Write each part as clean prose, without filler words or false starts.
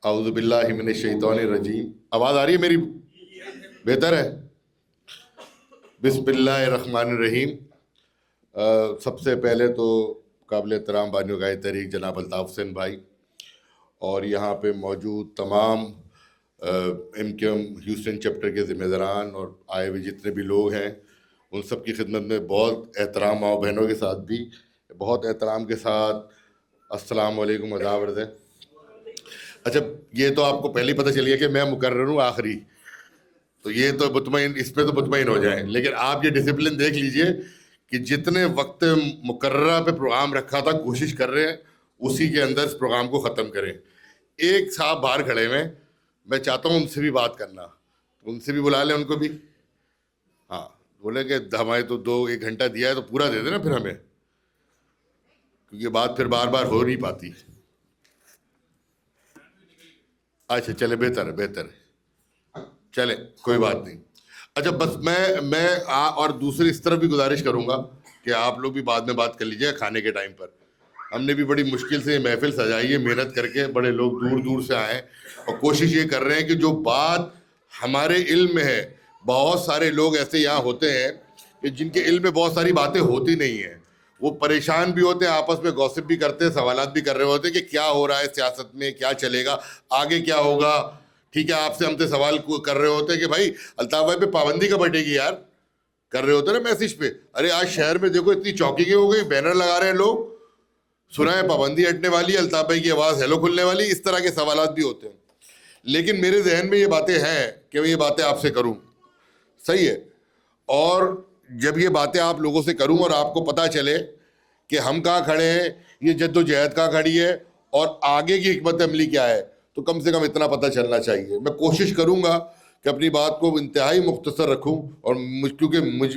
اعوذ باللہ من الشیطان الرجیم. آواز آ رہی ہے میری؟ بہتر ہے. بسم اللہ الرحمن الرحیم. سب سے پہلے تو قابل احترام بانیوں گائے تحریک جناب الطاف حسین بھائی اور یہاں پہ موجود تمام M Q M Houston chapter کے ذمہ داران اور آئے ہوئے جتنے بھی لوگ ہیں ان سب کی خدمت میں بہت احترام، ماؤں بہنوں کے ساتھ بھی بہت احترام کے ساتھ السلام علیکم وداورد ہے. اچھا، یہ تو آپ کو پہلے ہی پتہ چل گیا کہ میں مقرر ہوں آخری، تو یہ تو مطمئن، اس پہ تو مطمئن ہو جائیں. لیکن آپ یہ ڈسپلن دیکھ لیجئے کہ جتنے وقت مقررہ پہ پروگرام رکھا تھا کوشش کر رہے ہیں اسی کے اندر اس پروگرام کو ختم کریں. ایک صاحب باہر کھڑے ہوئے، میں چاہتا ہوں ان سے بھی بات کرنا، ان سے بھی بلا لیں ان کو بھی. ہاں، بولے کہ ہمارے تو 1 گھنٹہ دیا ہے تو پورا دے دینا پھر ہمیں، کیونکہ بات پھر بار بار ہو نہیں پاتی. اچھا چلے، بہتر ہے چلے، کوئی بات نہیں. اچھا بس میں اور دوسری اس طرف بھی گزارش کروں گا کہ آپ لوگ بھی بعد میں بات کر لیجیے کھانے کے ٹائم پر. ہم نے بھی بڑی مشکل سے یہ محفل سجائی ہے، محنت کر کے، بڑے لوگ دور دور سے آئے ہیں اور کوشش یہ کر رہے ہیں کہ جو بات ہمارے علم میں ہے، بہت سارے لوگ ایسے یہاں ہوتے ہیں کہ جن کے علم میں بہت ساری باتیں ہوتی نہیں ہیں، وہ پریشان بھی ہوتے ہیں، آپس میں گوسپ بھی کرتے ہیں، سوالات بھی کر رہے ہوتے ہیں کہ کیا ہو رہا ہے سیاست میں، کیا چلے گا آگے، کیا ہوگا. ٹھیک ہے، آپ سے ہم سے سوال کر رہے ہوتے ہیں کہ بھائی الطاف بھائی پہ پابندی کب ہٹے گی یار، کر رہے ہوتے ہیں نا میسج پہ. ارے آج شہر میں دیکھو اتنی چوکنگ ہو گئی، بینر لگا رہے ہیں لوگ، سنا ہے پابندی ہٹنے والی ہے، الطاف بھائی کی آواز ہیلو کھلنے والی. اس طرح کے سوالات بھی ہوتے ہیں. لیکن میرے ذہن میں یہ باتیں ہیں کہ میں یہ باتیں آپ سے کروں، صحیح ہے. اور جب یہ باتیں آپ لوگوں سے کروں اور آپ کو پتہ چلے کہ ہم کہاں کھڑے ہیں، یہ جد و جہد کہاں کھڑی ہے اور آگے کی حکمت عملی کیا ہے، تو کم سے کم اتنا پتہ چلنا چاہیے. میں کوشش کروں گا کہ اپنی بات کو انتہائی مختصر رکھوں، اور کیونکہ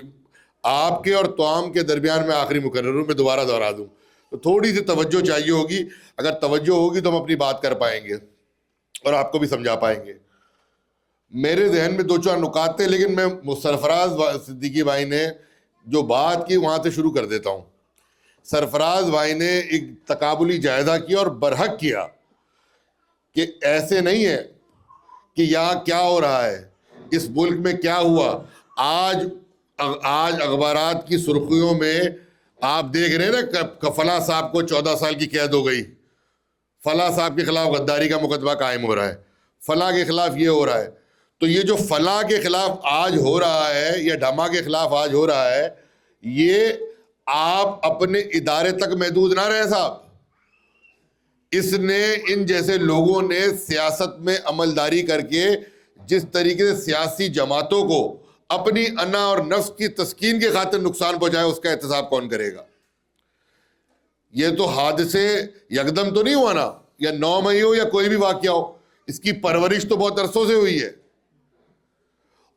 آپ کے اور توام کے درمیان میں آخری مقرر ہوں، میں دوبارہ دہرا دوں، تو تھوڑی سی توجہ چاہیے ہوگی. اگر توجہ ہوگی تو ہم اپنی بات کر پائیں گے اور آپ کو بھی سمجھا پائیں گے. میرے ذہن میں 2-4 نکات تھے، لیکن میں سرفراز صدیقی بھائی نے جو بات کی وہاں سے شروع کر دیتا ہوں. سرفراز بھائی نے ایک تقابلی جائزہ کیا اور برحق کیا کہ ایسے نہیں ہے کہ یہاں کیا ہو رہا ہے، اس ملک میں کیا ہوا. آج اخبارات کی سرخیوں میں آپ دیکھ رہے ہیں نا کہ فلاں صاحب کو 14 سال کی قید ہو گئی، فلاں صاحب کے خلاف غداری کا مقدمہ قائم ہو رہا ہے، فلاں کے خلاف یہ ہو رہا ہے. تو یہ جو فلاں کے خلاف آج ہو رہا ہے یا ڈھما کے خلاف آج ہو رہا ہے، یہ آپ اپنے ادارے تک محدود نہ رہے صاحب. اس نے، ان جیسے لوگوں نے سیاست میں عملداری کر کے جس طریقے سے سیاسی جماعتوں کو اپنی انا اور نفس کی تسکین کے خاطر نقصان پہنچایا، اس کا احتساب کون کرے گا؟ یہ تو حادثے یکدم تو نہیں ہوا نا، یا 9 مئی ہو یا کوئی بھی واقعہ ہو، اس کی پرورش تو بہت عرصوں سے ہوئی ہے.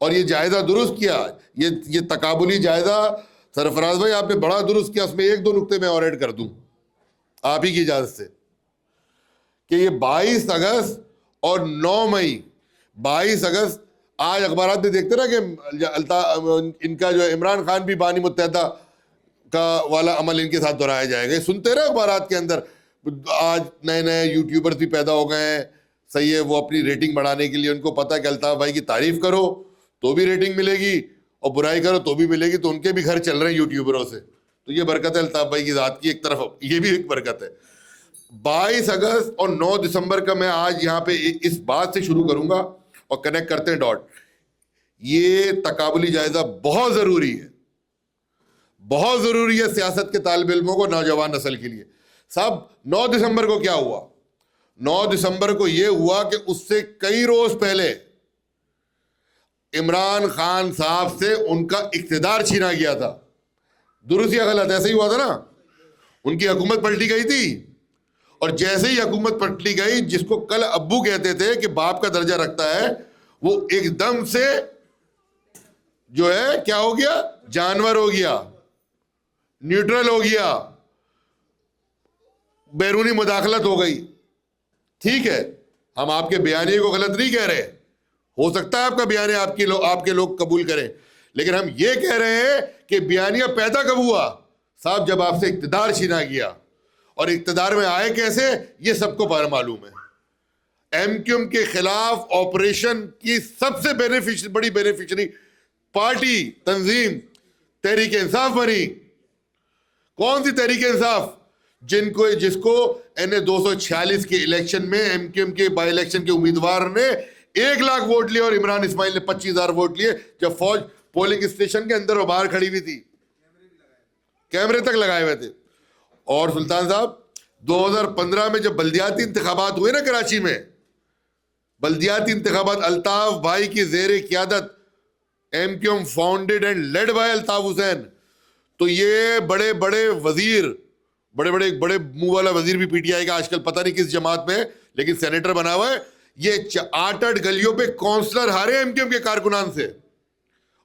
اور یہ جائزہ درست کیا، یہ تقابلی جائزہ سرفراز بھائی آپ نے بڑا درست کیا. اس میں 1-2 نقطے میں اور ایڈ کر دوں آپ ہی کی اجازت سے، کہ یہ 22 اگست اور 9 مئی، 22 اگست آج اخبارات میں دیکھتے نا کہ ان کا جو عمران خان بھی بانی متحدہ کا والا عمل ان کے ساتھ دہرایا جائے گا. سنتے رہے اخبارات کے اندر. آج نئے یوٹیوبرز بھی پیدا ہو گئے ہیں، صحیح ہے، وہ اپنی ریٹنگ بڑھانے کے لیے، ان کو پتہ ہے کہ الطاف بھائی کی تعریف کرو تو بھی ریٹنگ ملے گی اور برائی کرو تو بھی ملے گی. تو ان کے بھی گھر چل رہے ہیں یوٹیوبروں سے. تو یہ برکت ہے الطاف بھائی کی ذات کی، ایک طرف یہ بھی ایک برکت ہے. 22 اگست اور 9 دسمبر کا میں آج یہاں پہ اس بات سے شروع کروں گا اور کنیکٹ کرتے ہیں ڈاٹ. یہ تقابلی جائزہ بہت ضروری ہے، بہت ضروری ہے سیاست کے طالب علموں کو، نوجوان نسل کے لیے. صاحب 9 دسمبر کو کیا ہوا؟ 9 دسمبر کو یہ ہوا کہ اس سے کئی روز پہلے عمران خان صاحب سے ان کا اقتدار چھینا گیا تھا. درست یا غلط؟ ایسے ہی ہوا تھا نا. ان کی حکومت پلٹی گئی تھی، اور جیسے ہی حکومت پلٹی گئی، جس کو کل ابو کہتے تھے کہ باپ کا درجہ رکھتا ہے، وہ ایک دم سے جو ہے کیا ہو گیا؟ جانور ہو گیا، نیوٹرل ہو گیا، بیرونی مداخلت ہو گئی. ٹھیک ہے، ہم آپ کے بیانیے کو غلط نہیں کہہ رہے، ہو سکتا ہے آپ کا بیانیہ آپ کے لوگ قبول کریں، لیکن ہم یہ کہہ رہے ہیں کہ بیانیہ پیدا کب ہوا؟ صاحب جب آپ سے اقتدار چھینا گیا. اور اقتدار میں آئے کیسے، یہ سب کو معلوم ہے. ایم کیو ایم کے خلاف آپریشن کی سب سے بڑی بینیفیشری پارٹی تنظیم تحریک انصاف بنی. کون سی تحریک انصاف؟ جس کو NA-246 کے الیکشن میں ایم کیو ایم کے بائی الیکشن کے امیدوار نے 1,00,000 ووٹ لیے اور عمران اسماعیل نے 25,000 ووٹ لیے, جب فوج پولنگ اسٹیشن کے اندر اور باہر کھڑی ہوئی تھی, کیمرے تک لگائے ہوئے تھے. اور سلطان صاحب 2015 میں جب بلدیاتی انتخابات ہوئے نا کراچی میں, بلدیاتی انتخابات الطاف بھائی کی زیر قیادت, M Q M founded and led by Altaf Hussain, تو یہ بڑے بڑے وزیر, بڑے منہ والا وزیر بھی پی ٹی آئی کا آج کل پتہ نہیں کس جماعت میں ہے, لیکن سینیٹر بنا ہوا ہے, یہ 8 گلیوں پہ کونسلر ہارے ایم کیو ایم کے کارکنان سے.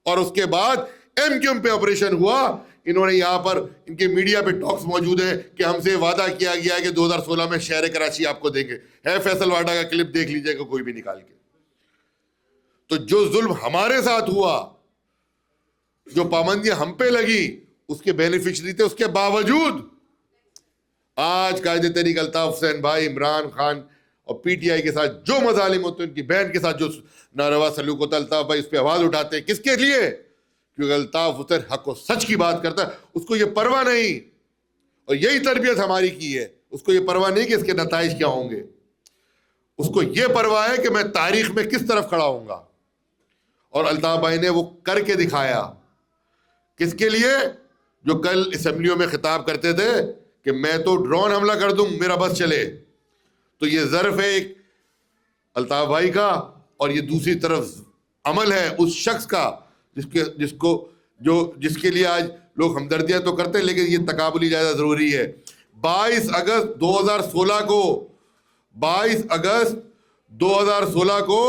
اور اس کے بعد ایم کیو ایم پہ آپریشن ہوا. انہوں نے یہاں پر ان کے میڈیا پہ ٹاکس موجود ہیں کہ ہم سے وعدہ کیا گیا ہے کہ 2016 میں شہر کراچی آپ کو دیں گے. ہے فیصل واڈا کا کلپ دیکھ لیجئے گا کوئی بھی نکال کے. تو جو ظلم ہمارے ساتھ ہوا, جو پابندیاں ہم پہ لگی, اس کے بینیفیشری تھے. اس کے باوجود آج قائد تحریک الطاف حسین بھائی, عمران خان اور پی ٹی آئی کے ساتھ جو مظالم ہوتے ہیں, ان کی بہن کے ساتھ جو ناروا سلوک ہوتا ہے, الطاف بھائی اس پہ آواز اٹھاتے ہیں. کس کے لیے؟ کیونکہ الطاف حسین حق و سچ کی بات کرتا ہے, اس کو یہ پرواہ نہیں. اور یہی تربیت ہماری کی ہے, اس کو یہ پرواہ نہیں کہ اس کے نتائج کیا ہوں گے, اس کو یہ پرواہ ہے کہ میں تاریخ میں کس طرف کھڑا ہوں گا. اور الطاف بھائی نے وہ کر کے دکھایا. کس کے لیے؟ جو کل اسمبلیوں میں خطاب کرتے تھے کہ میں تو ڈرون حملہ کر دوں میرا بس چلے. تو یہ ظرف ہے ایک الطاف بھائی کا, اور یہ دوسری طرف عمل ہے اس شخص کا جس کے لیے آج لوگ ہمدردیاں تو کرتے ہیں, لیکن یہ تقابلی جائزہ ضروری ہے. 22 اگست 2016 کو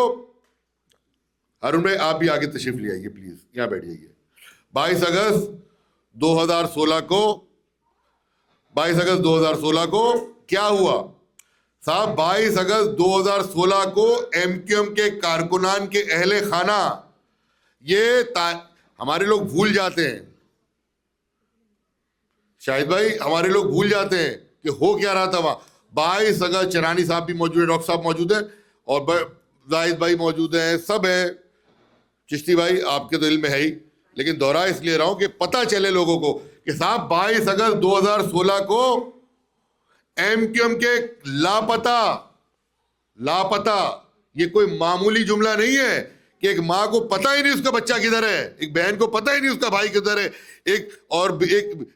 ہارون بھائی آپ بھی آگے تشریف لے آئیے پلیز, یہاں بیٹھ جائیے. 22 اگست 2016 کو کیا ہوا صاحب؟ 22 اگست 2016 کو ایم کیو ایم کے کارکنان کے اہل خانہ, یہ ہمارے لوگ بھول جاتے ہیں, شاہد بھائی ہمارے لوگ بھول جاتے ہیں کہ ہو کیا رہا تھا وہاں. 22 اگست چرانی صاحب بھی موجود ہیں, ڈاکٹر صاحب موجود ہیں, اور زاہد بھائی موجود ہیں, سب ہیں. چشتی بھائی آپ کے تو علم میں ہے ہی, لیکن دوہرا اس لیے رہا ہوں کہ پتہ چلے لوگوں کو کہ صاحب 22 اگست 2016 کو ایم کیو ایم کے لاپتہ, یہ کوئی معمولی جملہ نہیں ہے کہ ایک ماں کو پتہ ہی نہیں اس کا بچہ کدھر ہے, ایک بہن کو پتہ ہی نہیں اس کا بھائی کدھر ہے, ایک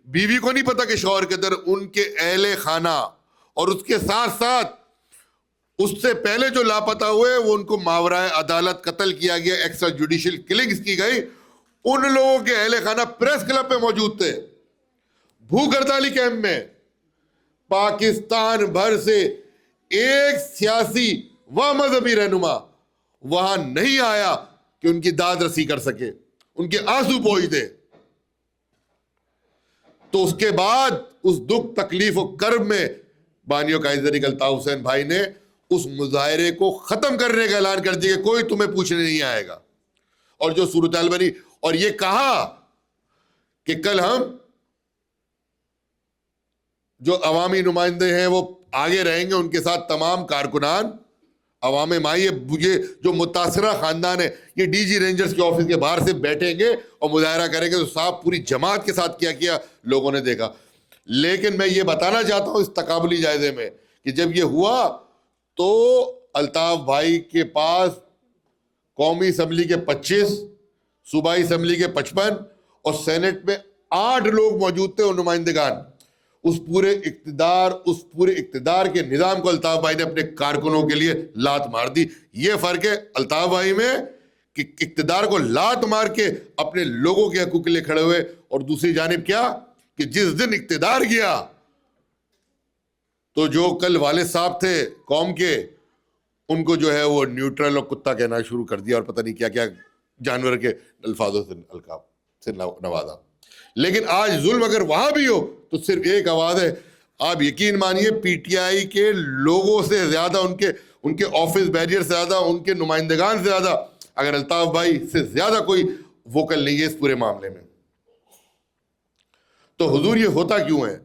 بیوی کو نہیں پتہ کہ شوہر کدھر. ان کے اہل خانہ اور اس کے ساتھ ساتھ اس سے پہلے جو لاپتہ ہوئے وہ ان کو ماورائے عدالت قتل کیا گیا, ایکسٹرا جوڈیشل کلنگز کی گئی. ان لوگوں کے اہل خانہ پریس کلب پہ موجود تھے, بھوک ہڑتالی کیمپ میں. پاکستان بھر سے ایک سیاسی و مذہبی رہنما وہاں نہیں آیا کہ ان کی داد رسی کر سکے, ان کے آنسو پوچھ دے. تو اس کے بعد اس دکھ تکلیف و کرب میں بانی و قائد تحریک الطاف حسین بھائی نے اس مظاہرے کو ختم کرنے کا اعلان کر دیا کہ کوئی تمہیں پوچھنے نہیں آئے گا. اور جو صورتحال بنی, اور یہ کہا کہ کل ہم جو عوامی نمائندے ہیں وہ آگے رہیں گے, ان کے ساتھ تمام کارکنان عوام مائی, یہ جو متاثرہ خاندان ہے یہ ڈی جی رینجرز کے آفس کے باہر سے بیٹھیں گے اور مظاہرہ کریں گے. تو صاحب پوری جماعت کے ساتھ کیا لوگوں نے دیکھا. لیکن میں یہ بتانا چاہتا ہوں اس تقابلی جائزے میں کہ جب یہ ہوا تو الطاف بھائی کے پاس قومی اسمبلی کے 25, صوبائی اسمبلی کے 55 اور سینٹ میں 8 لوگ موجود تھے, اور نمائندگان. اس پورے اقتدار کے نظام کو الطاف بھائی نے اپنے کارکنوں کے لیے لات مار دی. یہ فرق ہے الطاف بھائی میں کہ اقتدار کو لات مار کے اپنے لوگوں کے حقوق کے لیے کھڑے ہوئے, اور دوسری جانب کیا کہ جس دن اقتدار گیا تو جو کل والد صاحب تھے قوم کے, ان کو جو ہے وہ نیوٹرل اور کتا کہنا شروع کر دیا, اور پتہ نہیں کیا کیا جانور کے الفاظوں سے القاب سے نوازا. لیکن آج ظلم اگر وہاں بھی ہو تو صرف ایک آواز ہے. آپ یقین مانیے پی ٹی آئی کے لوگوں سے زیادہ, ان کے آفس بیریئر سے زیادہ, ان کے نمائندگان سے زیادہ, اگر الطاف بھائی سے زیادہ کوئی ووکل نہیں ہے اس پورے معاملے میں. تو حضور یہ ہوتا کیوں ہے؟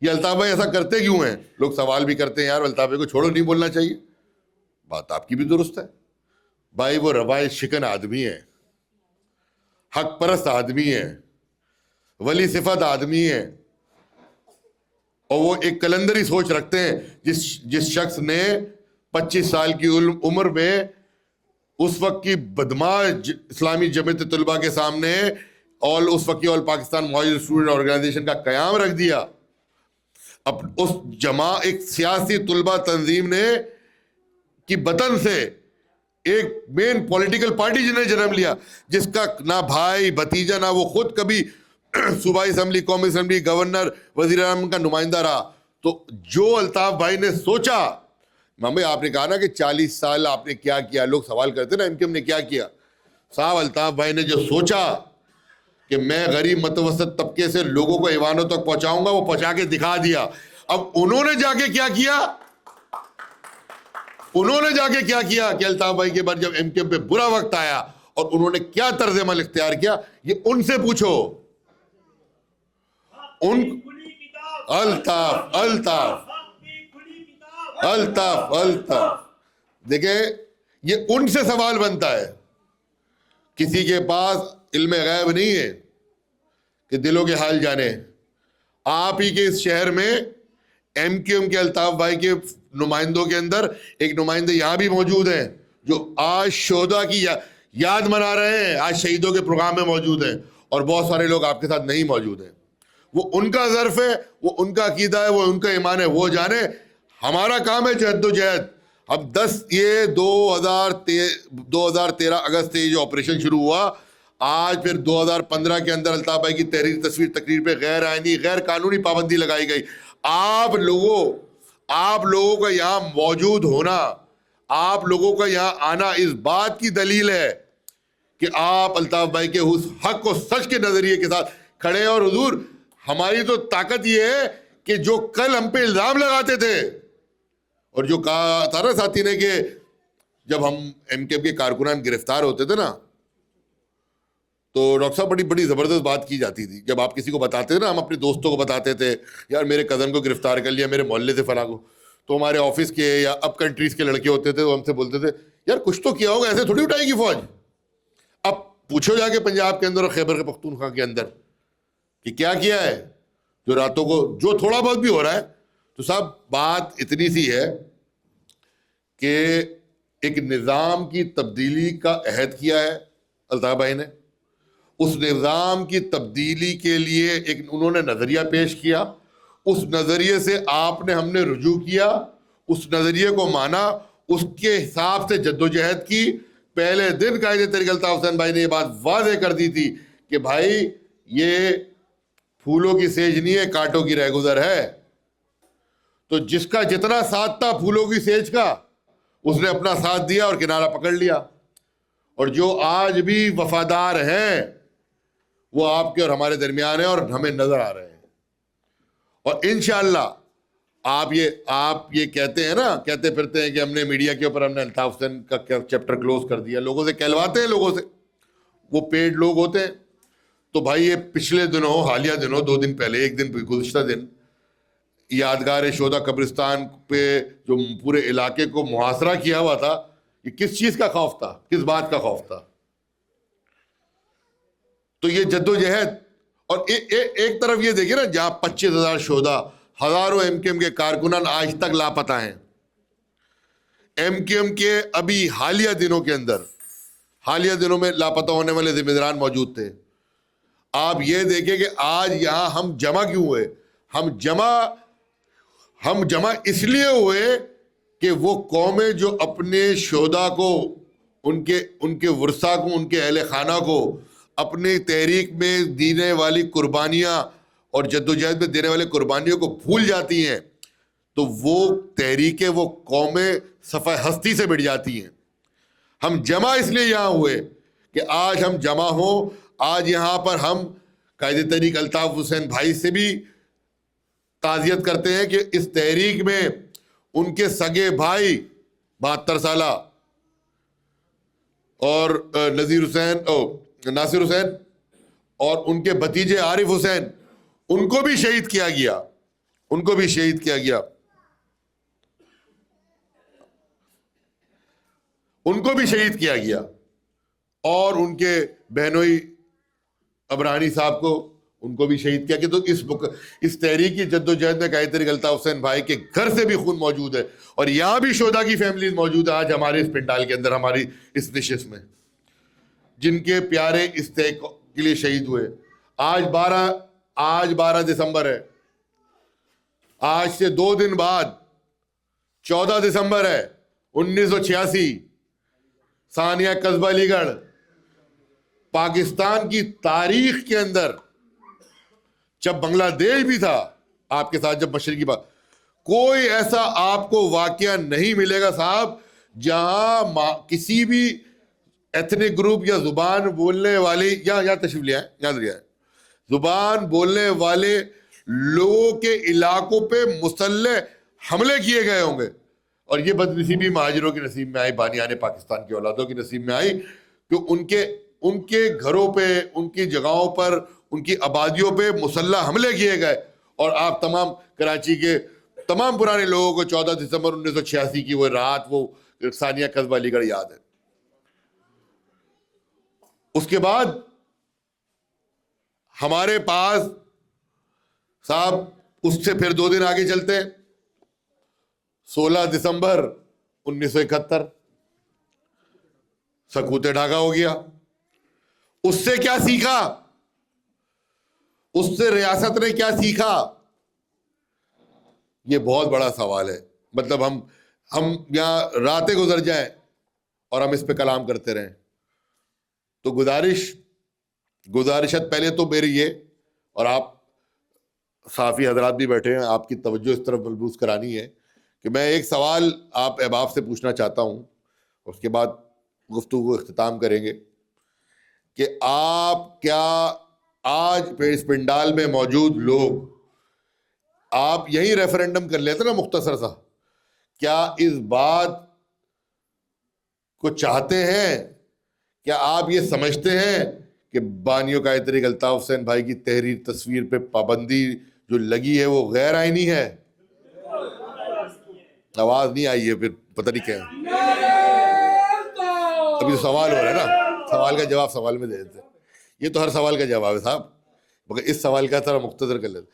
یہ الطاف بھائی ایسا کرتے کیوں ہیں؟ لوگ سوال بھی کرتے ہیں یار الطاف بھائی کو چھوڑو, نہیں بولنا چاہیے. بات آپ کی بھی درست ہے بھائی، وہ روایت شکن آدمی ہے، حق پرست آدمی ہے، ولی صفت آدمی ہے، اور وہ ایک کلندری سوچ رکھتے ہیں. جس شخص نے 25 سال کی عمر میں اس وقت کی بدماش اسلامی جمعیت طلبہ کے سامنے اس وقت کی آل پاکستان مہاجر اسٹوڈنٹ آرگنائزیشن کا قیام رکھ دیا. اب اس ایک سیاسی طلبہ تنظیم نے کی بطن سے ایک مین پولیٹیکل پارٹی جنہیں جنم لیا، جس کا نہ بھائی بھتیجا نہ وہ خود کبھی صوبائی اسمبلی، قومی اسمبلی، گورنر، وزیر اعظم کا نمائندہ رہا. تو جو الطاف بھائی نے سوچا، مامی آپ نے کہا نا کہ 40 سال آپ نے کیا کیا، لوگ سوال کرتے نا MKM نے کیا کیا. صاحب الطاف بھائی نے جو سوچا کہ میں غریب متوسط طبقے سے لوگوں کو ایوانوں تک پہنچاؤں گا، وہ پہنچا کے دکھا دیا. اب انہوں نے جا کے کیا کیا، کہ الطاف بھائی کے بعد جب MKM پہ برا وقت آیا اور انہوں نے کیا طرز عمل اختیار کیا، یہ ان سے پوچھو. الطاف دیکھیں، یہ ان سے سوال بنتا ہے. کسی کے پاس علم غیب نہیں ہے کہ دلوں کے حال جانے. آپ ہی کے اس شہر میں MKM کے الطاف بھائی کے نمائندوں کے اندر ایک نمائندے یہاں بھی موجود ہیں جو آج شہداء کی یاد منا رہے ہیں، آج شہیدوں کے پروگرام میں موجود ہیں، اور بہت سارے لوگ آپ کے ساتھ نہیں موجود ہیں. وہ ان کا ظرف ہے، وہ ان کا عقیدہ ہے، وہ ان کا ایمان ہے، وہ جانے. ہمارا کام ہے جہد و جہد. اب 2013 اگست سے یہ جو آپریشن شروع ہوا، آج پھر 2015 کے اندر الطاف بھائی کی تحریر تقریر پہ غیر آئینی غیر قانونی پابندی لگائی گئی. آپ لوگوں کا یہاں موجود ہونا، آپ لوگوں کا یہاں آنا اس بات کی دلیل ہے کہ آپ الطاف بھائی کے اس حق و سچ کے نظریے کے ساتھ کھڑے ہیں. اور حضور ہماری تو طاقت یہ ہے کہ جو کل ہم پہ الزام لگاتے تھے، اور جو کہا تھا نا ساتھی نے کہ جب ہم MKM کے کارکنان گرفتار ہوتے تھے نا، تو ڈاکٹر صاحب بڑی زبردست بات کی جاتی تھی. جب آپ کسی کو بتاتے تھے نا، ہم اپنے دوستوں کو بتاتے تھے یار میرے کزن کو گرفتار کر لیا، میرے محلے سے فلاں کو، تو ہمارے آفس کے یا اب کنٹریز کے لڑکے ہوتے تھے، وہ ہم سے بولتے تھے یار کچھ تو کیا ہوگا، ایسے تھوڑی اٹھائے گی فوج. اب پوچھو جا کے پنجاب کے اندر اور خیبر پختونخوا کے اندر کہ کیا ہے، جو راتوں کو جو تھوڑا بہت بھی ہو رہا ہے. تو صاحب بات اتنی سی ہے کہ ایک نظام کی تبدیلی کا عہد کیا ہے الطاف بھائی نے. اس نظام کی تبدیلی کے لیے انہوں نے نظریہ پیش کیا، اس نظریے سے آپ نے ہم نے رجوع کیا، اس نظریے کو مانا، اس کے حساب سے جدوجہد کی. پہلے دن قائد تحریک الطاف حسین بھائی نے یہ بات واضح کر دی تھی کہ بھائی یہ پھولوں کی سیج نہیں ہے، کانٹوں کی رہگزر ہے. تو جس کا جتنا ساتھ تھا پھولوں کی سیج کا، اس نے اپنا ساتھ دیا اور کنارہ پکڑ لیا. اور جو آج بھی وفادار ہیں وہ آپ کے اور ہمارے درمیان ہیں اور ہمیں نظر آ رہے ہیں. اور انشاءاللہ آپ یہ کہتے ہیں نا، کہتے پھرتے ہیں کہ ہم نے میڈیا کے اوپر ہم نے الطاف حسین کا چیپٹر کلوز کر دیا، لوگوں سے کہلواتے ہیں، لوگوں سے وہ پیڈ لوگ ہوتے ہیں. تو بھائی یہ پچھلے دنوں، حالیہ دنوں، 2 دن پہلے، ایک دن گزشتہ دن یادگار شہداء قبرستان پہ جو پورے علاقے کو محاصرہ کیا ہوا تھا، یہ کس چیز کا خوف تھا، کس بات کا خوف تھا؟ تو یہ جدوجہد. اور ایک طرف یہ دیکھیں نا، جہاں 25,000 شہداء، ہزاروں MKM کے کارکنان آج تک لاپتہ ہیں. MKM کے ابھی حالیہ دنوں میں لاپتہ ہونے والے ذمہ داران موجود تھے. آپ یہ دیکھیں کہ آج یہاں ہم جمع کیوں ہوئے؟ ہم جمع اس لیے ہوئے کہ وہ قومیں جو اپنے شہداء کو، ان کے ورثاء کو، ان کے اہل خانہ کو اپنی تحریک میں دینے والی قربانیاں اور جدوجہد میں دینے والی قربانیوں کو بھول جاتی ہیں، تو وہ تحریکیں، وہ قومیں صفحہ ہستی سے مٹ جاتی ہیں. ہم جمع اس لیے یہاں ہوئے کہ آج ہم جمع ہوں. آج یہاں پر ہم قائد تحریک الطاف حسین بھائی سے بھی تعزیت کرتے ہیں کہ اس تحریک میں ان کے سگے بھائی 72 سالہ اور ناصر حسین اور ان کے بھتیجے عارف حسین، ان کو بھی شہید کیا گیا. ان کو بھی شہید کیا گیا، اور ان کے بہنوئی ابرانی صاحب کو ان کو بھی شہید کیا. کہ تو اس تحریک کی جد و جہد میں قائد الطاف حسین بھائی کے گھر سے بھی خون موجود ہے، اور یہاں بھی شہداء کی فیملیز موجود ہے آج ہمارے اس پنڈال کے اندر، ہماری اس نشست میں، جن کے پیارے اس تحریک کے لیے شہید ہوئے. آج 12 دسمبر ہے. آج سے 2 دن بعد 14 دسمبر ہے 1986. ثانیہ قصبہ علی گڑھ. پاکستان کی تاریخ کے اندر جب بنگلہ دیش بھی تھا آپ کے ساتھ، جب مشرقی بات، کوئی ایسا آپ کو واقعہ نہیں ملے گا صاحب جہاں کسی بھی ایتھنک گروپ یا زبان بولنے والی یا تشریف لے آئے، یاد رہے زبان بولنے والے لوگوں کے علاقوں پہ مسلح حملے کیے گئے ہوں گے. اور یہ بدنصیبی مہاجروں کے نصیب میں آئی، بانیان پاکستان کی اولادوں کے نصیب میں آئی، کہ ان کے گھروں پہ، ان کی جگہوں پر، ان کی آبادیوں پہ مسلح حملے کیے گئے. اور آپ تمام کراچی کے تمام پرانے لوگوں کو 14 دسمبر 1986 کی وہ رات، وہ ثانیہ قصبہ علی گڑھ یاد ہے. اس کے بعد ہمارے پاس صاحب اس سے پھر 2 دن آگے چلتے ہیں، 16 دسمبر 1971 سکوت ڈھاکہ ہو گیا. اس سے کیا سیکھا؟ اس سے ریاست نے کیا سیکھا؟ یہ بہت بڑا سوال ہے. مطلب ہم یہاں راتیں گزر جائیں اور ہم اس پہ کلام کرتے رہیں. تو گزارشت پہلے تو میری یہ، اور آپ صحافی حضرات بھی بیٹھے ہیں، آپ کی توجہ اس طرف ملبوس کرانی ہے کہ میں ایک سوال آپ احباب سے پوچھنا چاہتا ہوں، اس کے بعد گفتگو اختتام کریں گے، کہ آپ کیا آج اس پنڈال میں موجود لوگ، آپ یہی ریفرینڈم کر لیتے نا مختصر سا، کیا اس بات کو چاہتے ہیں؟ کیا آپ یہ سمجھتے ہیں کہ بانیوں قائد تحریک الطاف حسین بھائی کی تحریر تصویر پہ پابندی جو لگی ہے وہ غیر آئینی ہے؟ آواز نہیں آئی ہے، پھر پتہ نہیں کیا. ابھی تو سوال ہو رہا ہے نا، سوال کا جواب سوال میں دے دیتے. یہ تو ہر سوال کا جواب ہے صاحب، مگر اس سوال کا تھوڑا مختصر کر لیتے.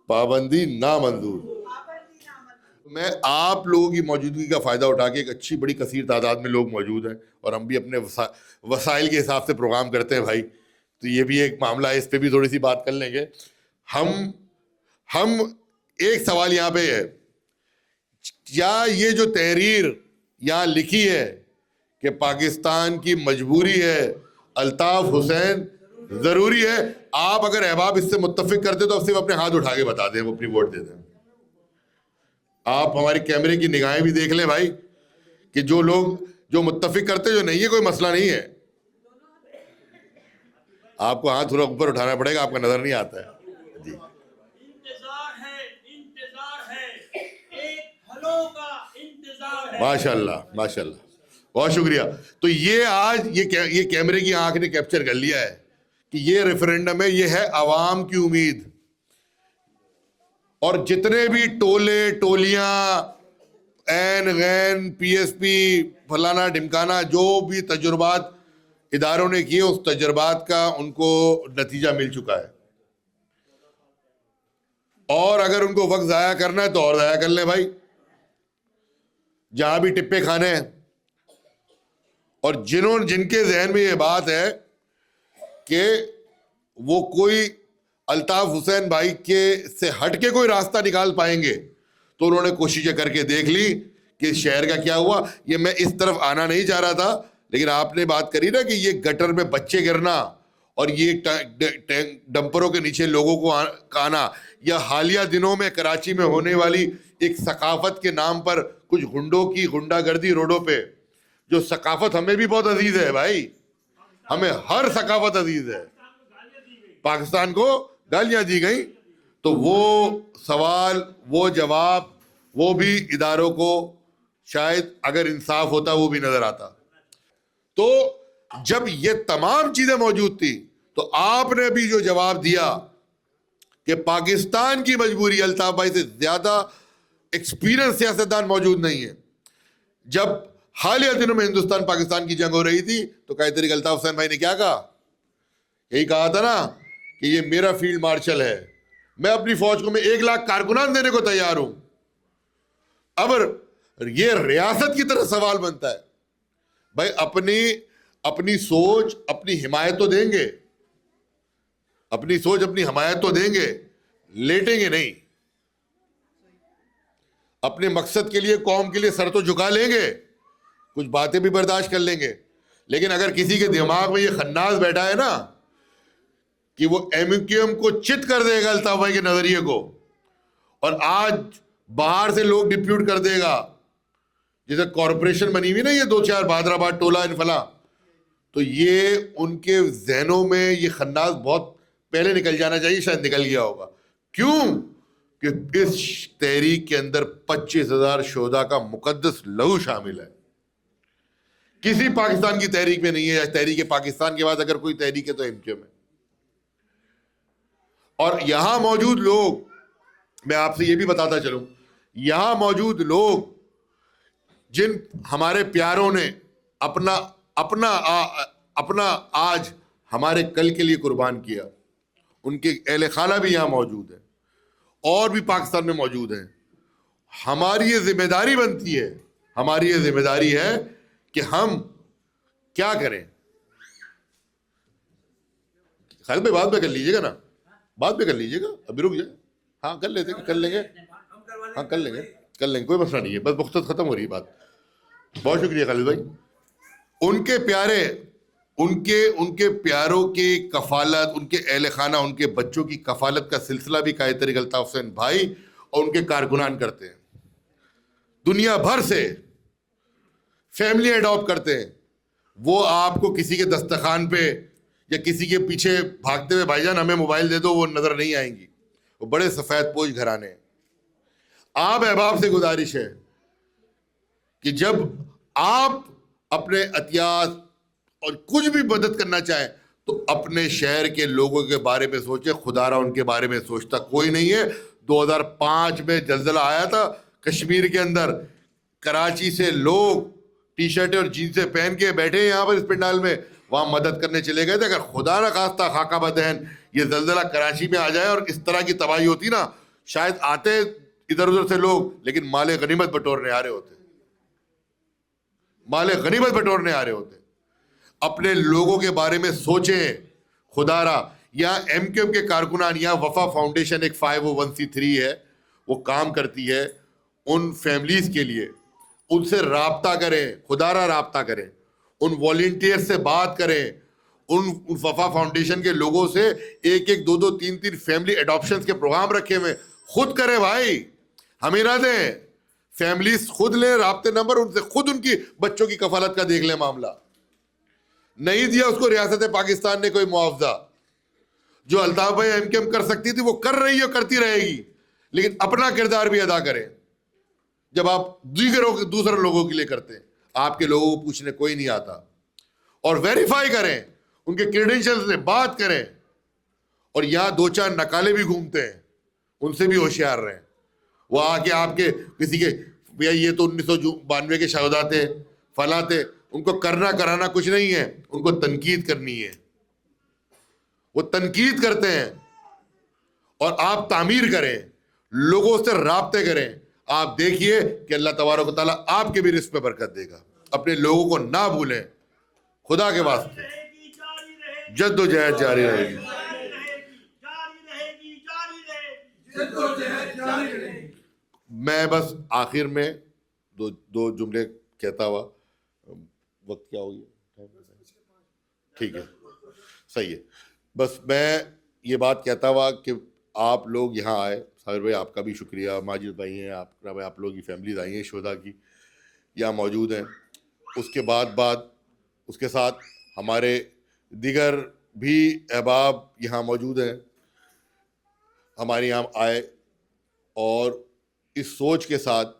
پابندی نامنظور. میں آپ لوگوں کی موجودگی کا فائدہ اٹھا کے، ایک اچھی بڑی کثیر تعداد میں لوگ موجود ہیں، اور ہم بھی اپنے وسائل کے حساب سے پروگرام کرتے ہیں بھائی، تو یہ بھی ایک معاملہ ہے، اس پہ بھی تھوڑی سی بات کر لیں گے. ہم ایک سوال یہاں پہ ہے، کیا یہ جو تحریر یہاں لکھی ہے کہ پاکستان کی مجبوری ہے، الطاف حسین ضروری ہے، آپ اگر احباب اس سے متفق کرتے تو اب صرف اپنے ہاتھ اٹھا کے بتا دیں، وہ اپنی ووٹ دے دیں. آپ ہماری کیمرے کی نگاہیں بھی دیکھ لیں بھائی، کہ جو لوگ جو متفق کرتے، جو نہیں ہے کوئی مسئلہ نہیں ہے. آپ کو ہاتھ تھوڑا اوپر اٹھانا پڑے گا، آپ کا نظر نہیں آتا ہے. جی ماشاء اللہ ماشاء اللہ، بہت شکریہ. تو یہ آج یہ کیمرے کی آنکھ نے کیپچر کر لیا ہے کہ یہ ریفرینڈم ہے، یہ ہے عوام کی امید. اور جتنے بھی ٹولے ٹولیاں، این غین، پی ایس پی، فلانا ڈھمکانا، جو بھی تجربات اداروں نے کیے، اس تجربات کا ان کو نتیجہ مل چکا ہے. اور اگر ان کو وقت ضائع کرنا ہے تو اور ضائع کر لیں بھائی، جہاں بھی ٹپے کھانے ہیں. اور جن کے ذہن میں یہ بات ہے کہ وہ کوئی الطاف حسین بھائی کے سے ہٹ کے کوئی راستہ نکال پائیں گے، تو انہوں نے کوششیں کر کے دیکھ لی کہ اس شہر کا کیا ہوا. یہ میں اس طرف آنا نہیں چاہ رہا تھا، لیکن آپ نے بات کری نا کہ یہ گٹر میں بچے گرنا، اور یہ ڈمپروں کے نیچے لوگوں کو آنا، یا حالیہ دنوں میں کراچی میں ہونے والی ایک ثقافت کے نام پر کچھ گنڈوں کی غنڈہ گردی روڈوں پہ، جو ثقافت ہمیں بھی بہت عزیز ہے بھائی، ہمیں ہر ثقافت عزیز ہے، پاکستان کو گالیاں دی گئیں. تو وہ سوال، وہ جواب، وہ بھی اداروں کو شاید اگر انصاف ہوتا وہ بھی نظر آتا. تو جب یہ تمام چیزیں موجود تھی تو آپ نے بھی جو جواب دیا کہ پاکستان کی مجبوری، الطاف بھائی سے زیادہ ایکسپیرئنس سیاستدان موجود نہیں ہے. جب حالیہ دنوں میں ہندوستان پاکستان کی جنگ ہو رہی تھی تو قائدر الطاف حسین بھائی نے کیا کہا؟ یہی کہا تھا نا کہ یہ میرا فیلڈ مارشل ہے، میں اپنی فوج کو میں 1,00,000 کارکنان دینے کو تیار ہوں۔ اب یہ ریاست کی طرح سوال بنتا ہے، بھائی اپنی سوچ اپنی حمایت تو دیں گے، اپنی سوچ اپنی حمایت تو دیں گے، لیٹیں گے نہیں، اپنے مقصد کے لیے قوم کے لیے سر تو جھکا لیں گے، کچھ باتیں بھی برداشت کر لیں گے۔ لیکن اگر کسی کے دماغ میں یہ خناس بیٹھا ہے نا کہ وہ ایم کیو ایم کو چت کر دے گا الطاف بھائی کے نظریے کو، اور آج باہر سے لوگ ڈپیوٹ کر دے گا، جیسے کارپوریشن بنی ہوئی نا یہ 2-4 بہادر آباد ٹولہ فلاں، تو یہ ان کے ذہنوں میں یہ خناس بہت پہلے نکل جانا چاہیے، شاید نکل گیا ہوگا۔ کیوں کہ اس تحریک کے اندر 25,000 شہداء کا مقدس لہو شامل ہے، کسی پاکستان کی تحریک میں نہیں ہے۔ تحریک پاکستان کے بعد اگر کوئی تحریک ہے تو ایم کیو ایم ہے۔ اور یہاں موجود لوگ، میں آپ سے یہ بھی بتاتا چلوں، یہاں موجود لوگ جن ہمارے پیاروں نے اپنا آج ہمارے کل کے لیے قربان کیا، ان کے اہل خانہ بھی یہاں موجود ہیں اور بھی پاکستان میں موجود ہیں۔ ہماری یہ ذمہ داری بنتی ہے، ہماری یہ ذمہ داری ہے کہ ہم کیا کریں۔ خالد بھائی بات میں کر لیجیے گا نا، بات میں کر لیجیے گا، ابھی رک جائے، ہاں کر لیتے کر لیں گے، ہاں کر لیں گے، کوئی مسئلہ نہیں ہے، بس وقت ختم ہو رہی ہے بات۔ بہت شکریہ خالد بھائی۔ ان کے پیارے، ان کے پیاروں کی کفالت، ان کے اہل خانہ، ان کے بچوں کی کفالت کا سلسلہ بھی قائد طریق الطاف حسین بھائی اور ان کے کارکنان کرتے ہیں۔ دنیا بھر سے فیملی اڈاپٹ کرتے ہیں۔ وہ آپ کو کسی کے دسترخوان پہ یا کسی کے پیچھے بھاگتے ہوئے بھائی جان ہمیں موبائل دے دو وہ نظر نہیں آئیں گی، وہ بڑے سفید پوش گھرانے ہیں۔ آپ احباب سے گزارش ہے کہ جب آپ اپنے عطیات اور کچھ بھی مدد کرنا چاہیں تو اپنے شہر کے لوگوں کے بارے میں سوچیں، خدا را ان کے بارے میں سوچتا کوئی نہیں ہے۔ 2005 میں زلزلہ آیا تھا کشمیر کے اندر، کراچی سے لوگ ٹی شرٹیں اور جینسیں پہن کے بیٹھے ہیں یہاں پر اس پنڈال میں، وہاں مدد کرنے چلے گئے تھے۔ اگر خدا نہ خواستہ خاکہ بدہن یہ زلزلہ کراچی میں آ جائے اور اس طرح کی تباہی ہوتی نا، شاید آتے ادھر ادھر سے لوگ، لیکن مال غنیمت بٹورنے آ رہے ہوتے، مال غنیمت بٹورنے آ رہے ہوتے۔ اپنے لوگوں کے بارے میں سوچیں خدا را۔ یہاں ایم کیو ایم کے کارکنان، یہاں وفا فاؤنڈیشن ایک 501c3 ہے، وہ کام کرتی ہے ان فیملیز کے لیے، ان سے رابطہ کریں، خدا را رابطہ کریں، ان والنٹیئر سے بات کریں، ان وفا فاؤنڈیشن کے لوگوں سے 1-1 2-2 3-3 فیملی اڈاپشنز کے پروگرام رکھے ہوئے، خود کریں بھائی، ہمیں نہ دیں، فیملیز خود لیں رابطے نمبر، ان سے خود ان کی بچوں کی کفالت کا دیکھ لیں معاملہ۔ نہیں دیا اس کو ریاست پاکستان نے کوئی معاوضہ، جو الطاف بھائی ایم کیو ایم کر سکتی تھی وہ کر رہی ہے، کرتی رہے گی، لیکن اپنا کردار بھی ادا کریں۔ جب آپ دوسرے لوگوں کے لیے کرتے ہیں، آپ کے لوگوں کو پوچھنے کوئی نہیں آتا، اور ویریفائی کریں، ان کے کریڈینشل سے بات کریں، اور یہاں 2-4 نکالے بھی گھومتے ہیں، ان سے بھی ہوشیار رہیں۔ وہ آ کے آپ کے کسی کے بھیا یہ تو 1992 کے شہداء تھے، فلاں تھے، ان کو کرنا کرانا کچھ نہیں ہے، ان کو تنقید کرنی ہے، وہ تنقید کرتے ہیں، اور آپ تعمیر کریں، لوگوں سے رابطے کریں۔ آپ دیکھیے کہ اللہ تبارک و تعالیٰ آپ کے بھی رزق پہ برکت دے گا۔ اپنے لوگوں کو نہ بھولیں، خدا کے واسطے جد و جہد جاری رہے گی۔ میں بس آخر میں دو جملے کہتا ہوا، وقت کیا ہو گیا؟ ٹھیک ہے، صحیح ہے، بس میں یہ بات کہتا ہوا کہ آپ لوگ یہاں آئے، ساحر بھائی آپ کا بھی شکریہ، ماجد بھائی ہیں، آپ لوگوں کی فیملیز آئی ہیں شہداء کی، یہاں موجود ہیں۔ اس کے بعد اس کے ساتھ ہمارے دیگر بھی احباب یہاں موجود ہیں، ہمارے یہاں آئے، اور اس سوچ کے ساتھ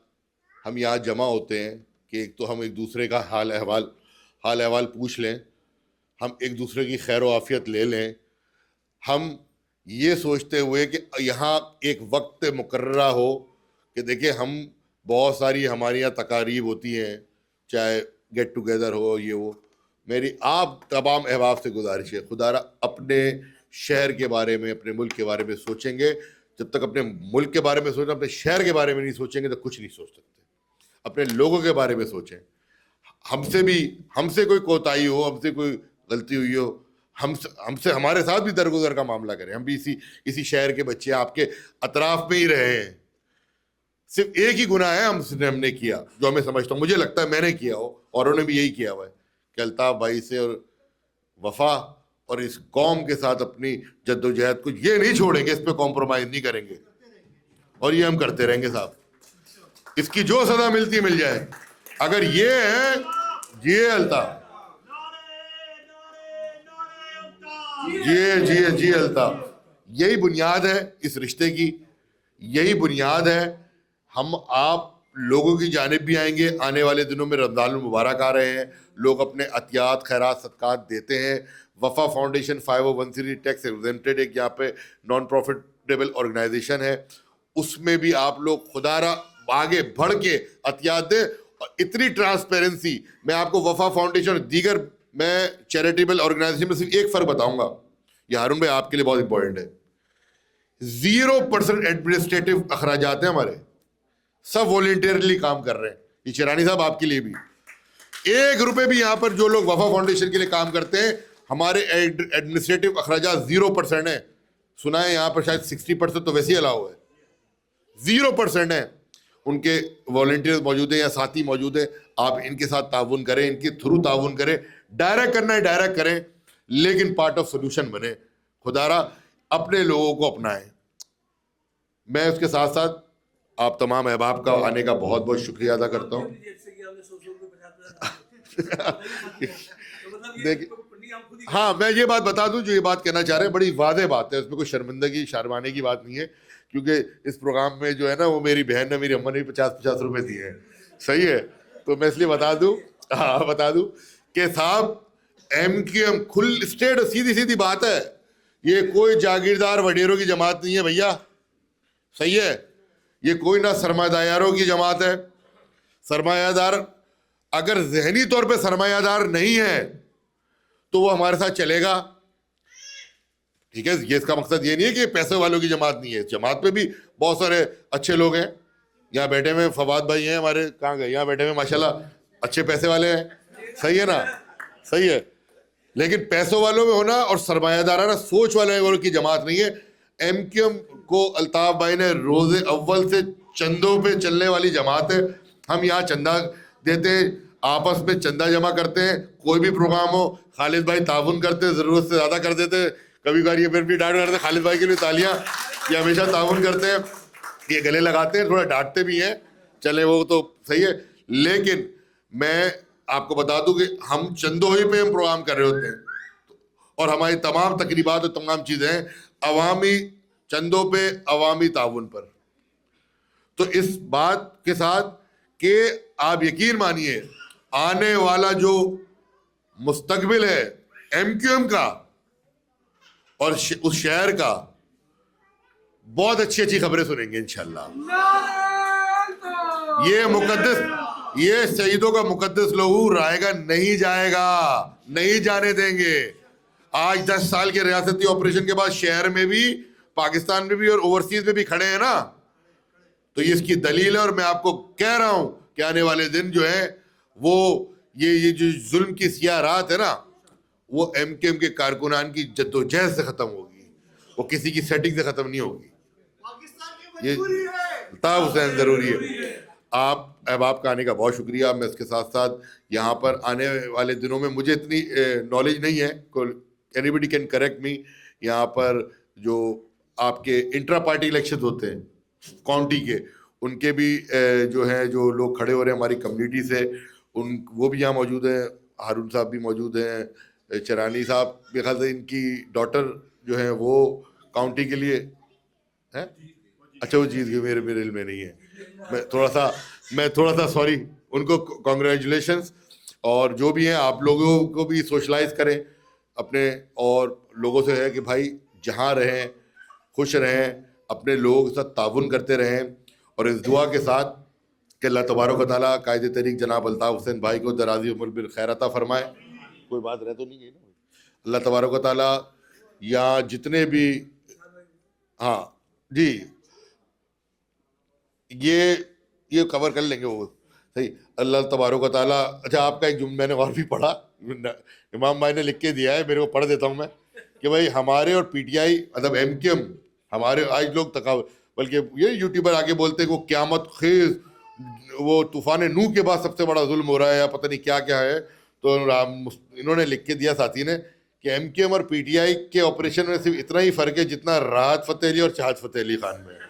ہم یہاں جمع ہوتے ہیں کہ ایک تو ہم ایک دوسرے کا حال احوال پوچھ لیں، ہم ایک دوسرے کی خیر و عافیت لے لیں، ہم یہ سوچتے ہوئے کہ یہاں ایک وقت مقررہ ہو کہ دیکھیں ہم بہت ساری ہمارے یہاں تقاریب ہوتی ہیں، چاہے گیٹ ٹوگیدر ہو یہ وہ. میری آپ تمام احباب سے گزارش ہے خدا را اپنے شہر کے بارے میں اپنے ملک کے بارے میں سوچیں گے. جب تک اپنے ملک کے بارے میں سوچیں اپنے شہر کے بارے میں نہیں سوچیں گے تو کچھ نہیں سوچ سکتے. اپنے لوگوں کے بارے میں سوچیں. ہم سے کوئی کوتاہی ہو, ہم سے کوئی غلطی ہوئی ہو, ہم سے ہمارے ساتھ بھی درگزر کا معاملہ کریں. ہم بھی اسی شہر کے بچے آپ کے اطراف میں ہی رہے ہیں. صرف ایک ہی گناہ ہے ہم نے کیا جو ہمیں سمجھتا ہوں, مجھے لگتا ہے میں نے کیا ہو اور انہوں نے بھی یہی کیا ہوا ہے کہ الطاف بھائی سے اور وفا اور اس قوم کے ساتھ اپنی جد و جہد کو یہ نہیں چھوڑیں گے, اس پہ کمپرومائز نہیں کریں گے اور یہ ہم کرتے رہیں گے صاحب. اس کی جو سزا ملتی مل جائے. اگر یہ ہے جی الطاف, جی الطاف, یہی بنیاد ہے اس رشتے کی, یہی بنیاد ہے. ہم آپ لوگوں کی جانب بھی آئیں گے. آنے والے دنوں میں رمضان المبارک آ رہے ہیں, لوگ اپنے عطیات خیرات صدقات دیتے ہیں. وفا فاؤنڈیشن 5013 ٹیکس ایگزمپٹڈ ایک یہاں پہ نان پروفیٹیبل آرگنائزیشن ہے, اس میں بھی آپ لوگ خدا را آگے بڑھ کے عطیات دیں. اور اتنی ٹرانسپیرنسی میں آپ کو وفا فاؤنڈیشن اور دیگر میں چیریٹیبل آرگنائزیشن میں صرف ایک فرق بتاؤں گا, یہ ہارون بھائی آپ کے لیے بہت امپورٹنٹ ہے. 0% ایڈمنسٹریٹو اخراجات ہیں ہمارے, سب والنٹیئرلی کام کر رہے ہیں. یہ چرانی صاحب آپ کے لیے بھی 1 روپے بھی یہاں پر جو لوگ وفا فاؤنڈیشن کے لیے کام کرتے ہیں ہمارے ایڈمنسٹریٹو اخراجات 0% ہیں. سنا ہے یہاں پر شاید 60% تو ویسے ہی الاؤ ہے, 0% ہے. ان کے والنٹیئر موجود ہیں یا ساتھی موجود ہیں, آپ ان کے ساتھ تعاون کریں, ان کے تھرو تعاون کریں. ڈائریکٹ کرنا ہے ڈائریکٹ کریں, لیکن پارٹ آف سولوشن بنے. خدا را اپنے لوگوں کو اپنائیں. میں اس کے ساتھ ساتھ آپ تمام احباب کا آنے کا بہت بہت شکریہ ادا کرتا ہوں. ہاں میں یہ بات بتا دوں, جو یہ بات کہنا چاہ رہے ہیں بڑی واضح بات ہے, اس میں کوئی شرمندگی شرمانے کی بات نہیں ہے, کیونکہ اس پروگرام میں جو ہے نا وہ میری بہن نے, میری اماں نے 50 روپے دیے ہیں. صحیح ہے, تو میں اس لیے بتا دوں کہ صاحب MQM کھل اسٹیٹ سیدھی بات ہے, یہ کوئی جاگیردار وڈیروں کی جماعت نہیں ہے بھیا. صحیح ہے, یہ کوئی نہ سرمایہ داروں کی جماعت ہے. سرمایہ دار اگر ذہنی طور پہ سرمایہ دار نہیں ہے تو وہ ہمارے ساتھ چلے گا, ٹھیک ہے. یہ اس کا مقصد یہ نہیں ہے کہ پیسے والوں کی جماعت نہیں ہے, اس جماعت پہ بھی بہت سارے اچھے لوگ ہیں. یہاں بیٹھے ہوئے فواد بھائی ہیں ہمارے, کہاں گئے, یہاں بیٹھے ہوئے ماشاءاللہ اچھے پیسے والے ہیں. صحیح ہے نا, صحیح ہے. لیکن پیسوں والوں میں ہونا اور سرمایہ دارانہ سوچ والوں کی جماعت نہیں ہے. MQM کو الطاف بھائی نے روز اول سے چندوں پہ چلنے والی جماعت ہے. ہم یہاں چندہ دیتے ہیں, آپس میں چندہ جمع کرتے ہیں, کوئی بھی پروگرام ہو خالد بھائی تعاون کرتے ہیں, ضرورت سے زیادہ کر دیتے ہیں. کبھی کبھار یہ پھر بھی ڈانٹ کرتے ہیں, خالد بھائی کے لیے تالیاں. یہ ہمیشہ تعاون کرتے ہیں, یہ گلے لگاتے ہیں, تھوڑا ڈانٹتے بھی ہیں, چلے وہ تو صحیح ہے. لیکن میں آپ کو بتا دوں کہ ہم چندوں ہی پہ ہم پروگرام کر رہے ہوتے ہیں, اور ہماری تمام تقریبات اور تمام چیزیں ہیں عوامی چندوں پہ, عوامی تعاون پر. تو اس بات کے ساتھ کہ آپ یقین مانیے آنے والا جو مستقبل ہے MQM کا اور اس شہر کا, بہت اچھی خبریں سنیں گے انشاءاللہ. یہ مقدس, یہ شہیدوں کا مقدس لہو رائے گا نہیں جائے گا, نہیں جانے دیں گے. آج 10 سال کے ریاستی آپریشن کے بعد شہر میں بھی, پاکستان میں بھی اور اوورسیز میں بھی کھڑے ہیں نا, تو یہ اس کی دلیل ہے. اور میں آپ کو کہہ رہا ہوں کہ آنے والے دن جو ہے وہ یہ جو ظلم کی سیاہ رات ہے نا, وہ MQM کے کارکنان کی جدوجہد سے ختم ہوگی, وہ کسی کی سیٹنگ سے ختم نہیں ہوگی. یہ الطاف حسین ضروری ہے. آپ احباب کا آنے کا بہت شکریہ. میں اس کے ساتھ ساتھ یہاں پر آنے والے دنوں میں مجھے اتنی نالج نہیں ہے, اینی کین کریکٹ می, یہاں پر جو آپ کے انٹرا پارٹی الیکشن ہوتے ہیں کاؤنٹی کے, ان کے بھی جو ہیں جو لوگ کھڑے ہو رہے ہیں ہماری کمیونٹی سے, وہ بھی یہاں موجود ہیں. ہارون صاحب بھی موجود ہیں, چرانی صاحب میرے خیال سے ان کی ڈاٹر جو ہے وہ کاؤنٹی کے لیے ہیں. اچھا وہ جیت گئے, میرے علم میں نہیں ہے. میں تھوڑا سا سوری, ان کو کانگریچولیشنس. اور جو بھی ہیں آپ لوگوں کو بھی سوشلائز کریں اپنے, اور لوگوں سے ہے کہ بھائی جہاں رہیں خوش رہیں, اپنے لوگوں کے ساتھ تعاون کرتے رہیں, اور اس دعا کے ساتھ کہ اللہ تبارک و تعالیٰ قائد تحریک جناب الطاف حسین بھائی کو دراز عمر بالخیر عطا فرمائے. کوئی بات رہ تو نہیں گئی نا؟ اللہ تبارک و تعالیٰ یہاں جتنے بھی ہاں جی یہ کور کر لیں گے وہ صحیح. اللہ تبارک و تعالیٰ اچھا آپ کا ایک جملہ میں نے اور بھی پڑھا, امام بھائی نے لکھ کے دیا ہے, میرے کو پڑھ دیتا ہوں میں کہ بھائی ہمارے اور پی ٹی آئی مطلب ایم کیو ایم ہمارے آج لوگ بلکہ یہ یوٹیوبر آگے بولتے ہیں کہ وہ قیامت خیز وہ طوفان نوح کے بعد سب سے بڑا ظلم ہو رہا ہے یا پتہ نہیں کیا کیا ہے. تو انہوں نے لکھ کے دیا ساتھی نے کہ ایم کیو ایم اور پی ٹی آئی کے آپریشن میں صرف اتنا ہی فرق ہے جتنا راحت فتح علی اور چاہت فتح علی خان میں ہے.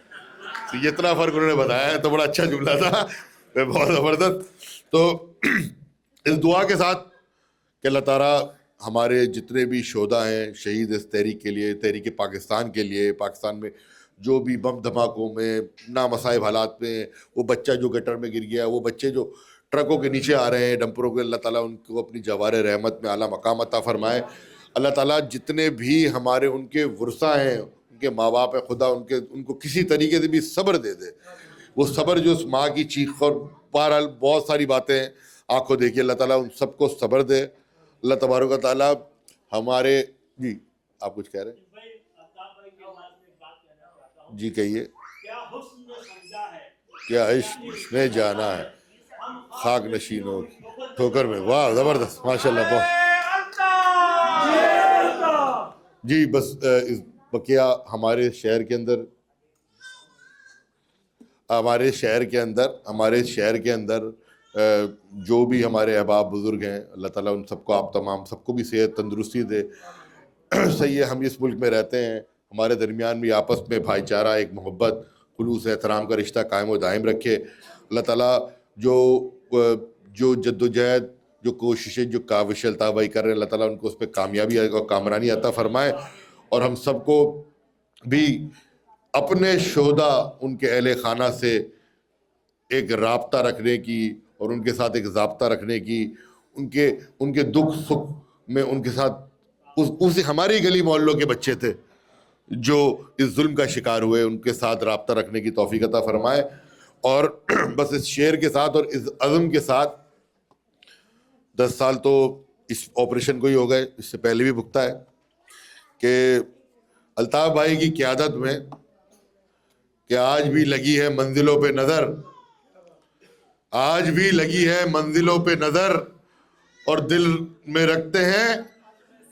تو یہ اتنا فرق انہوں نے بتایا ہے, تو بڑا اچھا جملہ تھا, بہت زبردست. تو اس دعا کے ساتھ کہ اللہ تعالیٰ ہمارے جتنے بھی شہداء ہیں شہید اس تحریک کے لیے, تحریک پاکستان کے لیے, پاکستان میں جو بھی بم دھماکوں میں نامصائب حالات میں, وہ بچہ جو گٹر میں گر گیا, وہ بچے جو ٹرکوں کے نیچے آ رہے ہیں ڈمپروں کے, اللہ تعالیٰ ان کو اپنی جوار رحمت میں اعلیٰ مقام عطا فرمائے. اللہ تعالیٰ جتنے بھی ہمارے ان کے ورثہ ہیں, ان کے ماں باپ ہیں, خدا ان کو کسی طریقے سے بھی صبر دے دے. وہ صبر جو اس ماں کی چیخ اور بہرحال بہت ساری باتیں آنکھوں دیکھی, اللہ تعالیٰ ان سب کو صبر دے. اللہ تبارک و تعالیٰ ہمارے جی آپ کچھ کہہ رہے ہیں جی کہیے. کیا عشق نے جانا ہے خاک نشینوں ٹھوکر میں, واہ زبردست ماشاء اللہ بہت جی. بس بقیہ ہمارے شہر کے اندر جو بھی ہمارے احباب بزرگ ہیں, اللہ تعالیٰ ان سب کو, آپ تمام سب کو بھی صحت تندرستی دے. صحیح ہے, ہم اس ملک میں رہتے ہیں, ہمارے درمیان بھی آپس میں بھائی چارہ, ایک محبت, خلوص, احترام کا رشتہ قائم و دائم رکھے. اللہ تعالیٰ جو جد و جہد, جو کوششیں, جو کاوش الطاف بھائی کر رہے ہیں, اللہ تعالیٰ ان کو اس پہ کامیابی اور کامرانی عطا فرمائے. اور ہم سب کو بھی اپنے شہداء, ان کے اہل خانہ سے ایک رابطہ رکھنے کی اور ان کے ساتھ ایک ضابطہ رکھنے کی, ان کے دکھ سکھ میں ان کے ساتھ, اس ہماری گلی محلوں کے بچے تھے جو اس ظلم کا شکار ہوئے, ان کے ساتھ رابطہ رکھنے کی توفیق عطا فرمائے. اور بس اس شعر کے ساتھ اور اس عزم کے ساتھ 10 سال تو اس آپریشن کو ہی ہو گئے, اس سے پہلے بھی بھگتا ہے, کہ الطاف بھائی کی قیادت میں کہ آج بھی لگی ہے منزلوں پہ نظر, آج بھی لگی ہے منزلوں پہ نظر, اور دل میں رکھتے ہیں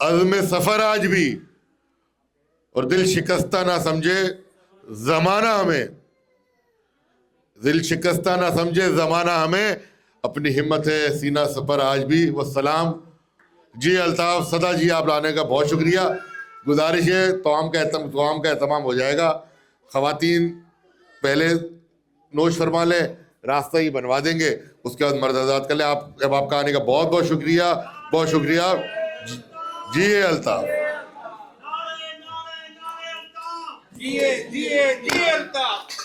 عزم سفر آج بھی, اور دل شکستہ نہ سمجھے زمانہ ہمیں, دل شکستہ نہ سمجھے زمانہ ہمیں, اپنی ہمت ہے سینہ سفر آج بھی. والسلام. جی الطاف صدا جی, آپ لانے کا بہت شکریہ. گزارش ہے توام کا اہتمام ہو جائے گا. خواتین پہلے نوش فرما لیں, راستہ ہی بنوا دیں گے, اس کے بعد مرد آزاد کر لیں. آپ کا آنے کا بہت بہت شکریہ, بہت شکریہ. جی الطاف. جی الطاف.